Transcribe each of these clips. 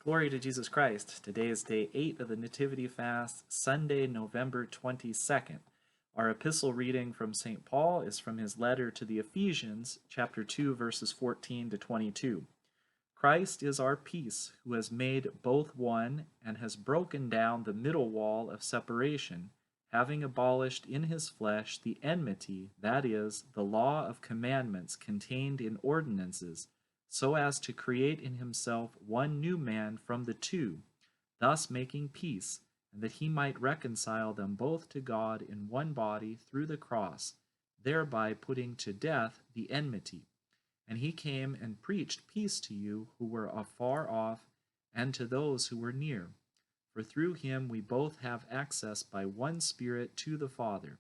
Glory to Jesus Christ. Today is day 8 of the Nativity Fast, Sunday, November 22nd. Our epistle reading from St. Paul is from his letter to the Ephesians, chapter 2, verses 14 to 22. Christ is our peace, who has made both one and has broken down the middle wall of separation, having abolished in his flesh the enmity, that is, the law of commandments contained in ordinances, so as to create in himself one new man from the two, thus making peace, and that he might reconcile them both to God in one body through the cross, thereby putting to death the enmity. And he came and preached peace to you who were afar off, and to those who were near. For through him we both have access by one Spirit to the Father.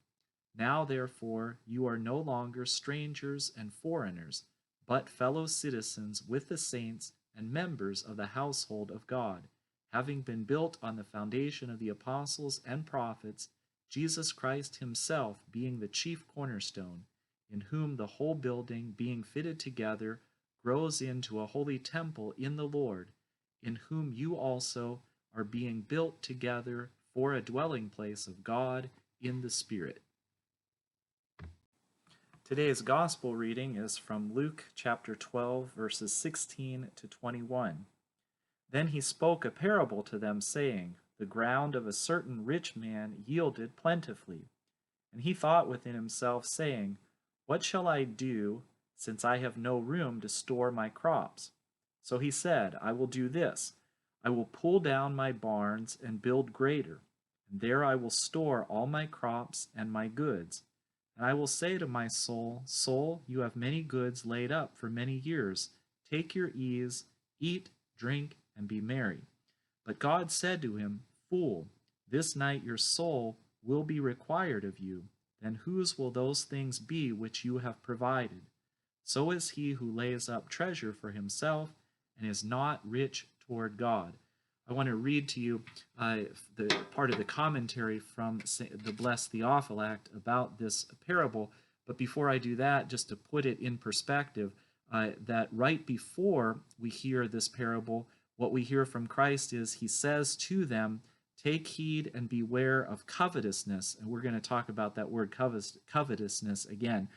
Now therefore you are no longer strangers and foreigners, but fellow citizens with the saints and members of the household of God, having been built on the foundation of the apostles and prophets, Jesus Christ himself being the chief cornerstone, in whom the whole building, being fitted together, grows into a holy temple in the Lord, in whom you also are being built together for a dwelling place of God in the Spirit. Today's gospel reading is from Luke chapter 12, verses 16 to 21. Then he spoke a parable to them, saying, The ground of a certain rich man yielded plentifully. And he thought within himself, saying, What shall I do, since I have no room to store my crops? So he said, I will do this. I will pull down my barns and build greater, and there I will store all my crops and my goods. And I will say to my soul, Soul, you have many goods laid up for many years. Take your ease, eat, drink, and be merry. But God said to him, Fool, this night your soul will be required of you. Then whose will those things be which you have provided? So is he who lays up treasure for himself and is not rich toward God. I want to read to you the part of the commentary from the Blessed Theophylact about this parable. But before I do that, just to put it in perspective, that right before we hear this parable, what we hear from Christ is he says to them, take heed and beware of covetousness. And we're going to talk about that word covetousness again.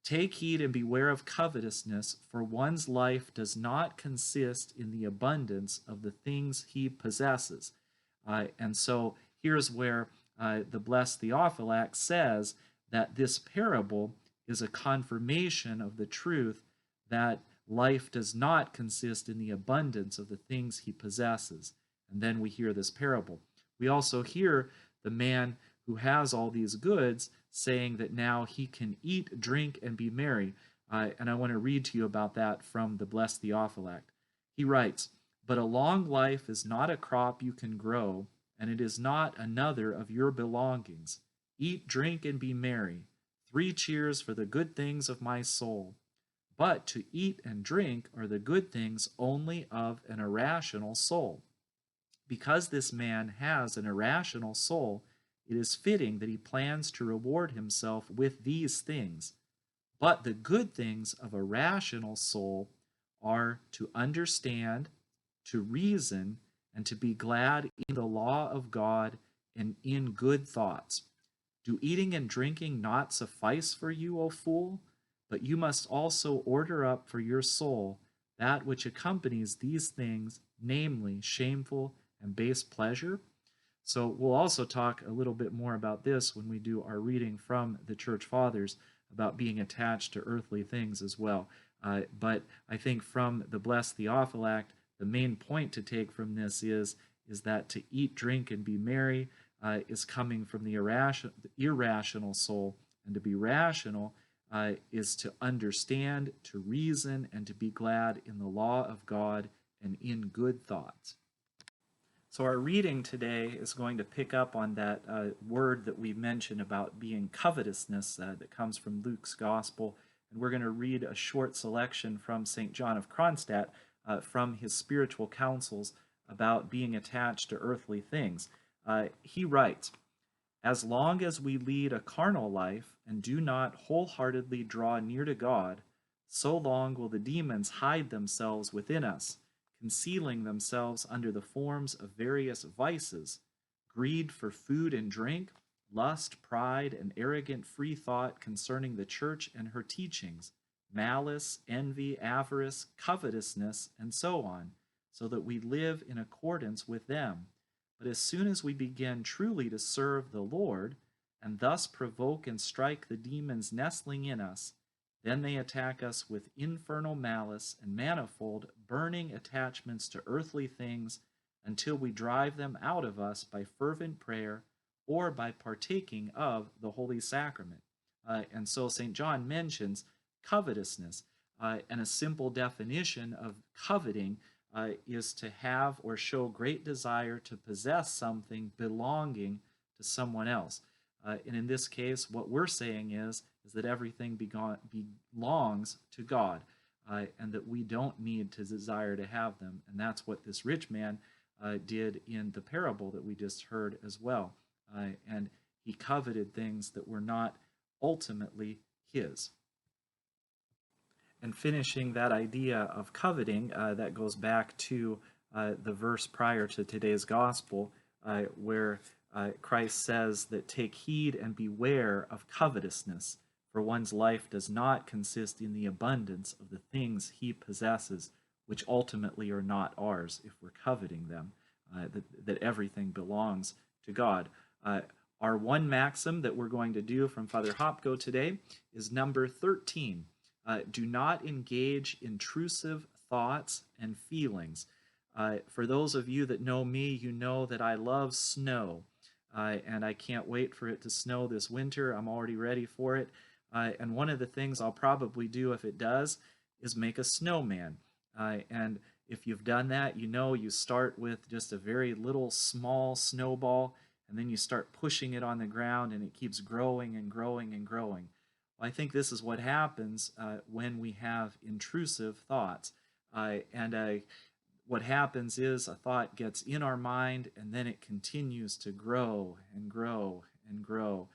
Take heed and beware of covetousness, for one's life does not consist in the abundance of the things he possesses. And so here's where the Blessed Theophylact says that this parable is a confirmation of the truth that life does not consist in the abundance of the things he possesses. And then we hear this parable. We also hear the man who has all these goods saying that now he can eat, drink, and be merry. And I want to read to you about that from the Blessed Theophylact. He writes, But a long life is not a crop you can grow, and it is not another of your belongings. Eat, drink, and be merry. 3 cheers for the good things of my soul. But to eat and drink are the good things only of an irrational soul. Because this man has an irrational soul, it is fitting that he plans to reward himself with these things. But the good things of a rational soul are to understand, to reason, and to be glad in the law of God and in good thoughts. Do eating and drinking not suffice for you, O fool? But you must also order up for your soul that which accompanies these things, namely shameful and base pleasure. So we'll also talk a little bit more about this when we do our reading from the Church Fathers about being attached to earthly things as well. But I think from the Blessed Theophylact, the main point to take from this is that to eat, drink, and be merry is coming from the irrational soul, and to be rational is to understand, to reason, and to be glad in the law of God and in good thoughts. So our reading today is going to pick up on that word that we mentioned about being covetousness that comes from Luke's Gospel. And we're going to read a short selection from St. John of Kronstadt from his spiritual counsels about being attached to earthly things. He writes, As long as we lead a carnal life and do not wholeheartedly draw near to God, so long will the demons hide themselves within us, concealing themselves under the forms of various vices, greed for food and drink, lust, pride, and arrogant free thought concerning the church and her teachings, malice, envy, avarice, covetousness, and so on, so that we live in accordance with them. But as soon as we begin truly to serve the Lord, and thus provoke and strike the demons nestling in us, then they attack us with infernal malice and manifold burning attachments to earthly things until we drive them out of us by fervent prayer or by partaking of the Holy Sacrament. And so St. John mentions covetousness, and a simple definition of coveting is to have or show great desire to possess something belonging to someone else. And in this case, what we're saying is that everything belongs to God, and that we don't need to desire to have them. And that's what this rich man did in the parable that we just heard as well. And he coveted things that were not ultimately his. And finishing that idea of coveting, that goes back to the verse prior to today's gospel, where Christ says that take heed and beware of covetousness, for one's life does not consist in the abundance of the things he possesses, which ultimately are not ours if we're coveting them, that everything belongs to God. Our one maxim that we're going to do from Father Hopko today is number 13. Do not engage intrusive thoughts and feelings. For those of you that know me, you know that I love snow, and I can't wait for it to snow this winter. I'm already ready for it. And one of the things I'll probably do if it does is make a snowman. And if you've done that, you know you start with just a very little small snowball, and then you start pushing it on the ground, and it keeps growing and growing and growing. Well, I think this is what happens when we have intrusive thoughts. What happens is a thought gets in our mind, and then it continues to grow and grow and grow.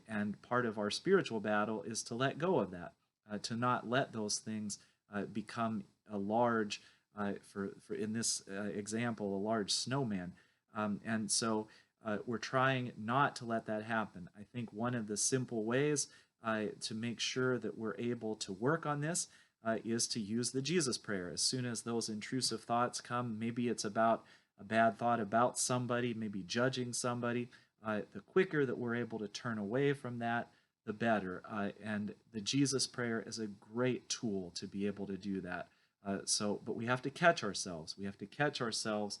And part of our spiritual battle is to let go of that, to not let those things become a large, for in this example, a large snowman. And so we're trying not to let that happen. I think one of the simple ways to make sure that we're able to work on this is to use the Jesus prayer. As soon as those intrusive thoughts come, maybe it's about a bad thought about somebody, maybe judging somebody, the quicker that we're able to turn away from that, the better. And the Jesus prayer is a great tool to be able to do that. But we have to catch ourselves. We have to catch ourselves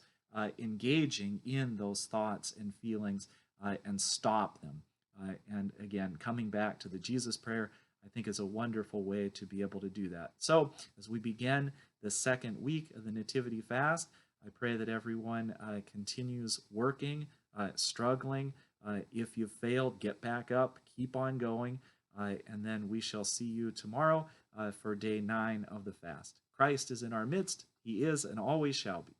engaging in those thoughts and feelings and stop them. And again, coming back to the Jesus prayer, I think is a wonderful way to be able to do that. So as we begin the second week of the Nativity Fast, I pray that everyone continues working, struggling. If you've failed, get back up, keep on going, and then we shall see you tomorrow for day 9 of the fast. Christ is in our midst. He is and always shall be.